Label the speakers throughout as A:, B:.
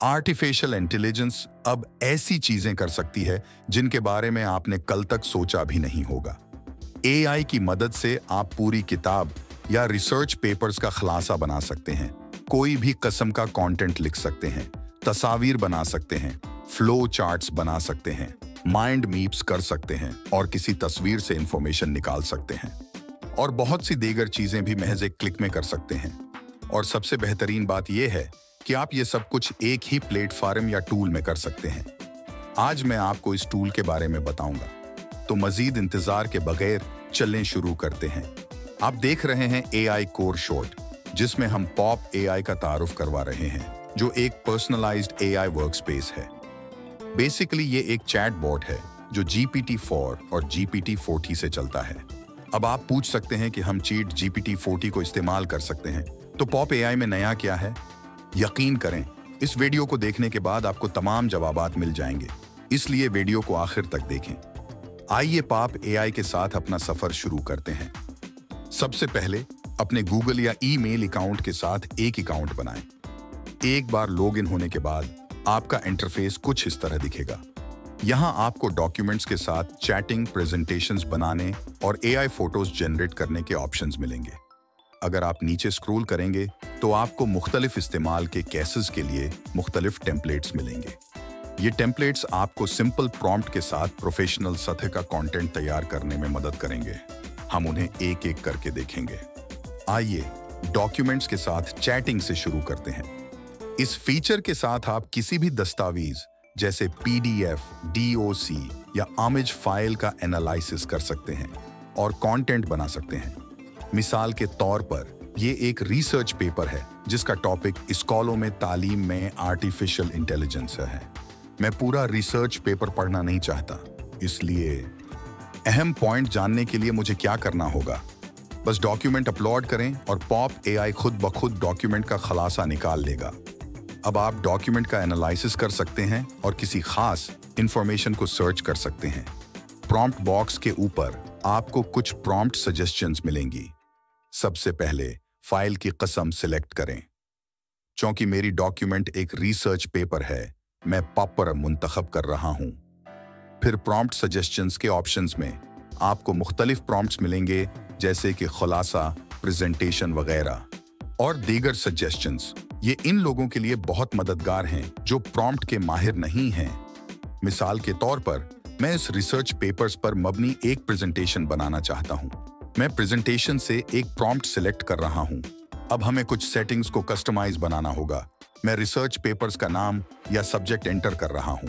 A: Artificial intelligence अब ऐसी चीजें कर सकती है जिनके बारे में आपने कल तक सोचा भी नहीं होगा। एआई की मदद से आप पूरी किताब या रिसर्च पेपर्स का खुलासा बना सकते हैं, कोई भी किस्म का कंटेंट लिख सकते हैं, तस्वीर बना सकते हैं, फ्लो चार्ट्स बना सकते हैं, माइंड मैप्स कर सकते हैं और किसी तस्वीर से इंफॉर्मेशन निकाल सकते हैं और बहुत सी दीगर चीजें भी महज एक क्लिक में कर सकते हैं। और सबसे बेहतरीन बात यह है कि आप ये सब कुछ एक ही प्लेटफॉर्म या टूल में कर सकते हैं। आज मैं आपको इस टूल के बारे में बताऊंगा, तो मजीद इंतजार के बगैर चलने शुरू करते हैं। आप देख रहे हैं एआई कोर शॉर्ट, जिसमें हम पॉप एआई का तारुफ करवा रहे हैं, जो एक पर्सनलाइज्ड एआई वर्कस्पेस है। बेसिकली ये एक चैट बॉट है जो GPT-4 और GPT-40 से चलता है। अब आप पूछ सकते हैं कि हम चीट GPT-40 को इस्तेमाल कर सकते हैं, तो पॉप एआई में नया क्या है? यकीन करें, इस वीडियो को देखने के बाद आपको तमाम जवाबात मिल जाएंगे, इसलिए वीडियो को आखिर तक देखें। आइए पॉप एआई के साथ अपना सफर शुरू करते हैं। सबसे पहले अपने गूगल या ईमेल अकाउंट के साथ एक अकाउंट बनाएं। एक बार लॉगिन होने के बाद आपका इंटरफेस कुछ इस तरह दिखेगा। यहां आपको डॉक्यूमेंट्स के साथ चैटिंग, प्रेजेंटेशंस बनाने और एआई फोटोज जनरेट करने के ऑप्शंस मिलेंगे। अगर आप नीचे स्क्रॉल करेंगे तो आपको मुख्तलिफ इस्तेमाल के केसेस के लिए मुख्तलिफ टेम्पलेट्स मिलेंगे। ये टेम्पलेट्स आपको सिंपल प्रॉम्प्ट के साथ प्रोफेशनल सतह का कंटेंट तैयार करने में मदद करेंगे। हम उन्हें एक एक करके देखेंगे। आइए डॉक्यूमेंट्स के साथ चैटिंग से शुरू करते हैं। इस फीचर के साथ आप किसी भी दस्तावेज जैसे PDF, DOC या इमेज फाइल का एनालिसिस कर सकते हैं और कंटेंट बना सकते हैं। मिसाल के तौर पर ये एक रिसर्च पेपर है जिसका टॉपिक स्कूलों में तालीम में आर्टिफिशियल इंटेलिजेंस है। मैं पूरा रिसर्च पेपर पढ़ना नहीं चाहता, इसलिए अहम पॉइंट जानने के लिए मुझे क्या करना होगा? बस डॉक्यूमेंट अपलोड करें और पॉप एआई खुद ब खुद डॉक्यूमेंट का खुलासा निकाल लेगा। अब आप डॉक्यूमेंट का एनालिसिस कर सकते हैं और किसी खास इंफॉर्मेशन को सर्च कर सकते हैं। प्रॉम्प्ट बॉक्स के ऊपर आपको कुछ प्रॉम्प्ट सजेशंस मिलेंगी। सबसे पहले फाइल की किस्म सिलेक्ट करें। चूंकि मेरी डॉक्यूमेंट एक रिसर्च पेपर है, मैं पॉपर मुंतखब कर रहा हूं। फिर प्रॉम्प्ट सजेशंस के ऑप्शंस में आपको मुख्तलिफ प्रॉम्प्ट्स मिलेंगे, जैसे कि खुलासा, प्रेजेंटेशन वगैरह और दीगर सजेशंस। ये इन लोगों के लिए बहुत मददगार हैं जो प्रॉम्प्ट के माहिर नहीं हैं। मिसाल के तौर पर मैं इस रिसर्च पेपर्स पर मबनी एक प्रेजेंटेशन बनाना चाहता हूं। मैं प्रेजेंटेशन से एक प्रॉम्प्ट सिलेक्ट कर रहा हूं। अब हमें कुछ सेटिंग्स को कस्टमाइज बनाना होगा। मैं रिसर्च पेपर्स का नाम या सब्जेक्ट एंटर कर रहा हूं।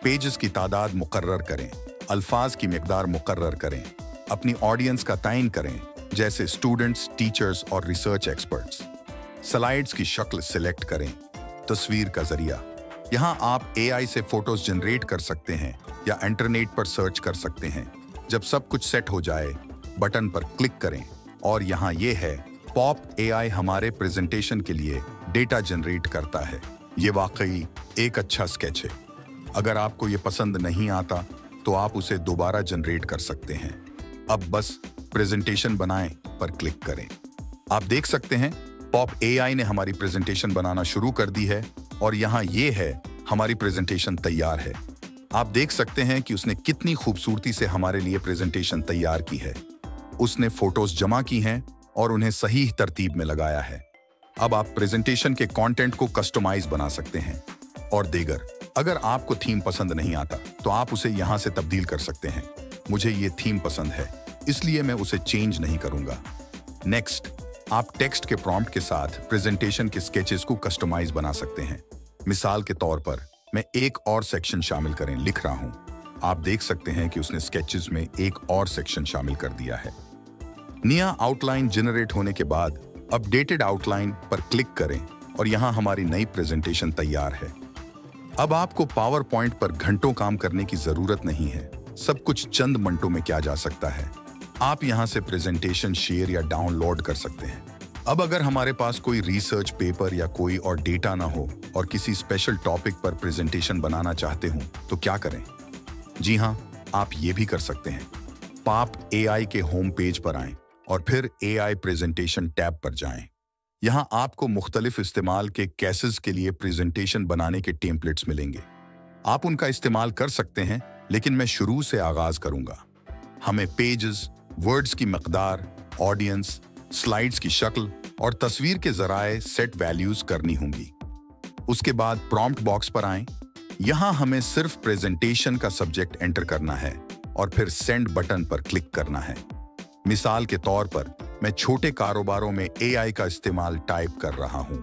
A: पेजेस की तादाद मुकर्रर करें, अल्फाज की मिकदार मुकर्रर करें, अपनी ऑडियंस का तयन करें, जैसे स्टूडेंट्स, टीचर्स और रिसर्च एक्सपर्ट्स। स्लाइड्स की शक्ल सिलेक्ट करें, तस्वीर का जरिया। यहाँ आप एआई से फोटोज जनरेट कर सकते हैं या इंटरनेट पर सर्च कर सकते हैं। जब सब कुछ सेट हो जाए, बटन पर क्लिक करें और यहाँ ये है, पॉप एआई हमारे प्रेजेंटेशन के लिए डेटा जनरेट करता है। ये वाकई एक अच्छा स्केच है। अगर आपको ये पसंद नहीं आता तो आप उसे दोबारा जनरेट कर सकते हैं। अब बस प्रेजेंटेशन बनाएं पर क्लिक करें। आप देख सकते हैं पॉप एआई ने हमारी प्रेजेंटेशन बनाना शुरू कर दी है और यहाँ ये है, हमारी प्रेजेंटेशन तैयार है। आप देख सकते हैं कि उसने कितनी खूबसूरती से हमारे लिए प्रेजेंटेशन तैयार की है। उसने फोटोज जमा की हैं और उन्हें सही तरतीब में लगाया है। अब आप प्रेजेंटेशन के कंटेंट को कस्टमाइज बना सकते हैं और दीगर। अगर आपको थीम पसंद नहीं आता तो आप उसे यहां से तब्दील कर सकते हैं। मुझे ये थीम पसंद है, इसलिए मैं उसे चेंज नहीं करूंगा। नेक्स्ट, आप टेक्स्ट के प्रॉम्प्ट के साथ प्रेजेंटेशन के स्केचेस को कस्टमाइज बना सकते हैं। मिसाल के तौर पर मैं एक और सेक्शन शामिल करें लिख रहा हूं। आप देख सकते हैं कि उसने स्केचेस में एक और सेक्शन शामिल कर दिया है। नया आउटलाइन जनरेट होने के बाद अपडेटेड आउटलाइन पर क्लिक करें और यहां हमारी नई प्रेजेंटेशन तैयार है। अब आपको पावर पॉइंट पर घंटों काम करने की जरूरत नहीं है। सब कुछ चंद मिनटों में किया जा सकता है। आप यहां से प्रेजेंटेशन शेयर या डाउनलोड कर सकते हैं। अब अगर हमारे पास कोई रिसर्च पेपर या कोई और डेटा ना हो और किसी स्पेशल टॉपिक पर प्रेजेंटेशन बनाना चाहते हो तो क्या करें? जी हां, आप ये भी कर सकते हैं। पॉप एआई के होम पेज पर आएं और फिर एआई प्रेजेंटेशन टैब पर जाएं। यहाँ आपको मुख्तलिफ इस्तेमाल के केसेस के लिए प्रेजेंटेशन बनाने के टेम्पलेट्स मिलेंगे। आप उनका इस्तेमाल कर सकते हैं, लेकिन मैं शुरू से आगाज करूंगा। हमें पेजेस, वर्ड्स की मकदार, ऑडियंस, स्लाइड्स की शक्ल और तस्वीर के जराए सेट वैल्यूज करनी होंगी। उसके बाद प्रॉम्प्ट बॉक्स पर आएं। यहाँ हमें सिर्फ प्रेजेंटेशन का सब्जेक्ट एंटर करना है और फिर सेंड बटन पर क्लिक करना है। मिसाल के तौर पर मैं छोटे कारोबारों में AI का इस्तेमाल टाइप कर रहा हूं।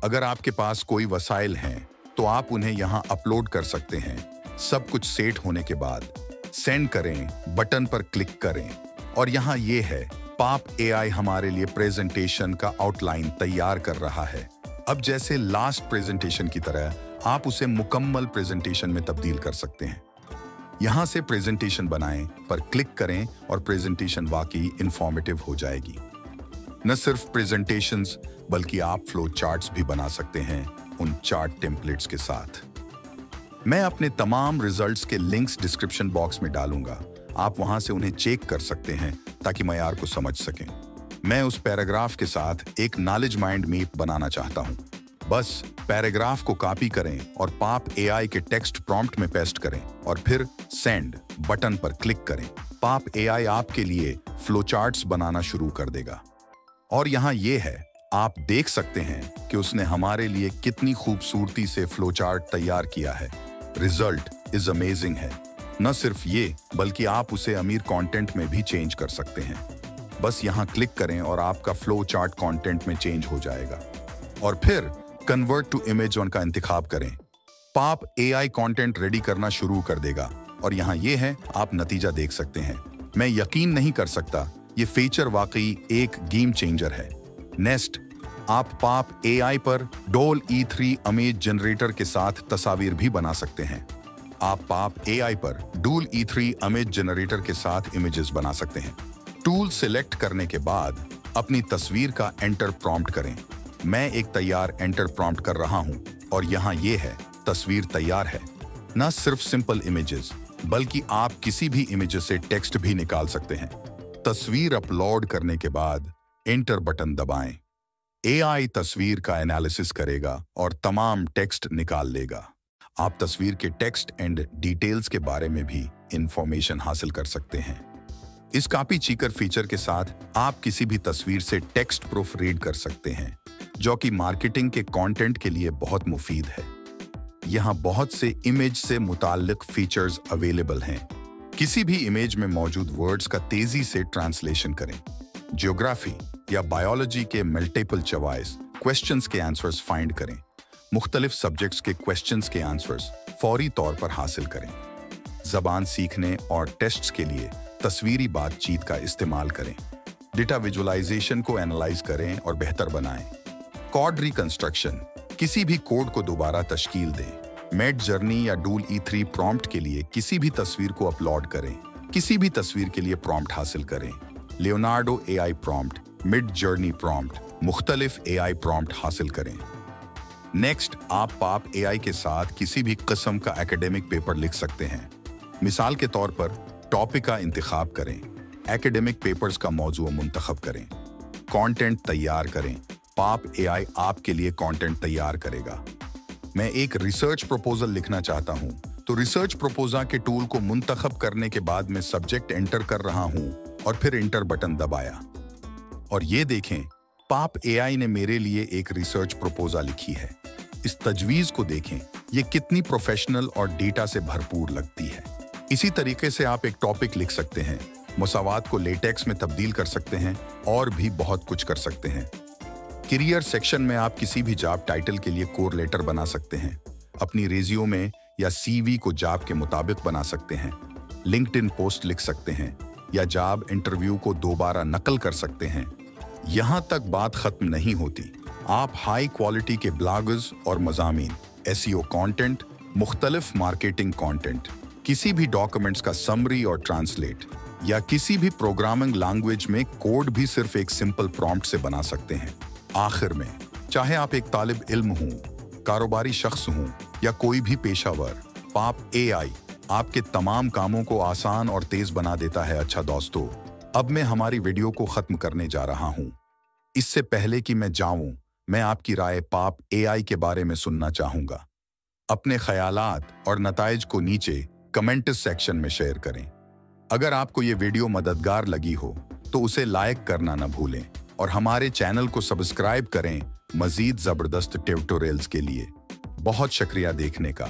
A: अगर आपके पास कोई वसाइल हैं, तो आप उन्हें यहां अपलोड कर सकते हैं। सब कुछ सेट होने के बाद सेंड करें, बटन पर क्लिक करें और यहां ये है, पाप AI हमारे लिए प्रेजेंटेशन का आउटलाइन तैयार कर रहा है। अब जैसे लास्ट प्रेजेंटेशन की तरह आप उसे मुकम्मल प्रेजेंटेशन में तब्दील कर सकते हैं। यहां से प्रेजेंटेशन बनाएं पर क्लिक करें और प्रेजेंटेशन वाकई इंफॉर्मेटिव हो जाएगी। न सिर्फ प्रेजेंटेशंस, बल्कि आप फ्लो चार्ट्स भी बना सकते हैं उन चार्ट टेम्पलेट्स के साथ। मैं अपने तमाम रिजल्ट्स के लिंक्स डिस्क्रिप्शन बॉक्स में डालूंगा। आप वहां से उन्हें चेक कर सकते हैं ताकि मयार को समझ सकें। मैं उस पैराग्राफ के साथ एक नॉलेज माइंड मैप बनाना चाहता हूं। बस पैराग्राफ को कॉपी करें और पाप AI के टेक्स्ट प्रॉम्प्ट में पेस्ट करें और फिर सेंड बटन पर क्लिक करें। पाप AI आपके लिए फ्लो चार्ट्स बनाना शुरू कर देगा। और यहाँ ये है, आप देख सकते हैं कि उसने हमारे लिए कितनी खूबसूरती से फ्लो चार्ट तैयार किया है। रिजल्ट इज अमेजिंग है। न सिर्फ ये, बल्कि आप उसे अमीर कंटेंट में भी चेंज कर सकते हैं। बस यहाँ क्लिक करें और आपका फ्लो चार्ट कंटेंट में चेंज हो जाएगा। और फिर कन्वर्ट टू इमेज वन का इंतखाब करें। पाप AI कंटेंट रेडी करना शुरू कर देगा और यहाँ ये है, आप नतीजा देख सकते हैं। मैं यकीन नहीं कर सकता, ये फीचर वाकई एक गेम चेंजर है। नेक्स्ट, आप पाप AI पर डोल E3 इमेज जनरेटर के साथ तस्वीर भी बना सकते हैं। आप पाप AI पर डोल E3 इमेज जनरेटर के साथ इमेजेस बना सकते हैं। टूल सिलेक्ट करने के बाद अपनी तस्वीर का एंटर प्रॉम्प्ट करें। मैं एक तैयार एंटर प्रॉम्प्ट कर रहा हूं और यहाँ ये है, तस्वीर तैयार है। न सिर्फ सिंपल इमेजेस, बल्कि आप किसी भी इमेजेस से टेक्स्ट भी निकाल सकते हैं। तस्वीर अपलोड करने के बाद एंटर बटन दबाएं। AI तस्वीर का एनालिसिस करेगा और तमाम टेक्स्ट निकाल लेगा। आप तस्वीर के टेक्स्ट एंड डिटेल्स के बारे में भी इंफॉर्मेशन हासिल कर सकते हैं। इस कॉपी चीकर फीचर के साथ आप किसी भी तस्वीर से टेक्स्ट प्रूफ रीड कर सकते हैं, जो कि मार्केटिंग के कंटेंट के लिए बहुत मुफीद है। यहाँ बहुत से इमेज से मुताल्लिक फीचर्स अवेलेबल हैं। किसी भी इमेज में मौजूद वर्ड्स का तेजी से ट्रांसलेशन करें। ज्योग्राफी या बायोलॉजी के मल्टीपल चॉइस क्वेश्चंस के आंसर्स फाइंड करें। मुख्तलिफ सब्जेक्ट्स के क्वेश्चंस के आंसर्स फौरी तौर पर हासिल करें। जबान सीखने और टेस्ट्स के लिए तस्वीरी बातचीत का इस्तेमाल करें। डेटा विजुअलाइजेशन को एनालाइज करें और बेहतर बनाएं। कोड रिकंस्ट्रक्शन, किसी भी कोड को दोबारा तश्कील दें। मेड जर्नी या डूल E3 प्रॉम्प्ट के लिए किसी भी तस्वीर को अपलोड करें। किसी भी तस्वीर के लिए प्रॉम्प्ट हासिल करें। Leonardo AI prompt, mid journey prompt, मुख्तलिफ AI प्रॉम्प्ट हासिल करें। नेक्स्ट, आप पाप AI के साथ किसी भी किस्म का एकेडमिक पेपर लिख सकते हैं। मिसाल के तौर पर टॉपिक का इंतखाब करें, एकेडमिक पेपर्स का मौजू मुंतखब करें, कंटेंट तैयार करें। पाप AI आपके लिए कंटेंट तैयार करेगा। मैं एक रिसर्च प्रपोजल लिखना चाहता हूं, तो रिसर्च प्रपोजल के टूल को मुंतखब करने के बाद मैं सब्जेक्ट एंटर कर रहा हूं और फिर एंटर बटन दबाया। और ये देखें, पाप AI ने मेरे लिए एक रिसर्च प्रपोजल लिखी है। इस तजवीज को देखें, ये कितनी प्रोफेशनल और डेटा से भरपूर लगती है। इसी तरीके से आप एक टॉपिक लिख सकते हैं, मुसावात को लेटेक्स में तब्दील कर सकते हैं और भी बहुत कुछ कर सकते हैं। करियर सेक्शन में आप किसी भी जॉब टाइटल के लिए कोर लेटर बना सकते हैं। अपनी रिज्यूमे या CV को जॉब के मुताबिक बना सकते हैं। लिंक्डइन पोस्ट लिख सकते हैं या जॉब इंटरव्यू को दोबारा नकल कर सकते हैं। यहाँ तक बात खत्म नहीं होती। आप हाई क्वालिटी के ब्लॉग्स और मज़ामीन, SEO कंटेंट, मुख्तलिफ मार्केटिंग कंटेंट, किसी भी डॉक्यूमेंट्स का समरी और ट्रांसलेट या किसी भी प्रोग्रामिंग लैंग्वेज में कोड भी सिर्फ एक सिंपल प्रॉम्प्ट से बना सकते हैं। आखिर में, चाहे आप एक तालिब इल्म हों, कारोबारी शख्स हों या कोई भी पेशावर, पाप AI आपके तमाम कामों को आसान और तेज बना देता है। अच्छा दोस्तों, अब मैं हमारी वीडियो को खत्म करने जा रहा हूं। इससे पहले कि मैं जाऊं, मैं आपकी राय पाप एआई के बारे में सुनना चाहूंगा। अपने ख्यालात और नताइज को नीचे कमेंट सेक्शन में शेयर करें। अगर आपको ये वीडियो मददगार लगी हो तो उसे लाइक करना न भूलें और हमारे चैनल को सब्सक्राइब करें मजीद जबरदस्त ट्यूटोरियल्स के लिए। बहुत शुक्रिया देखने का।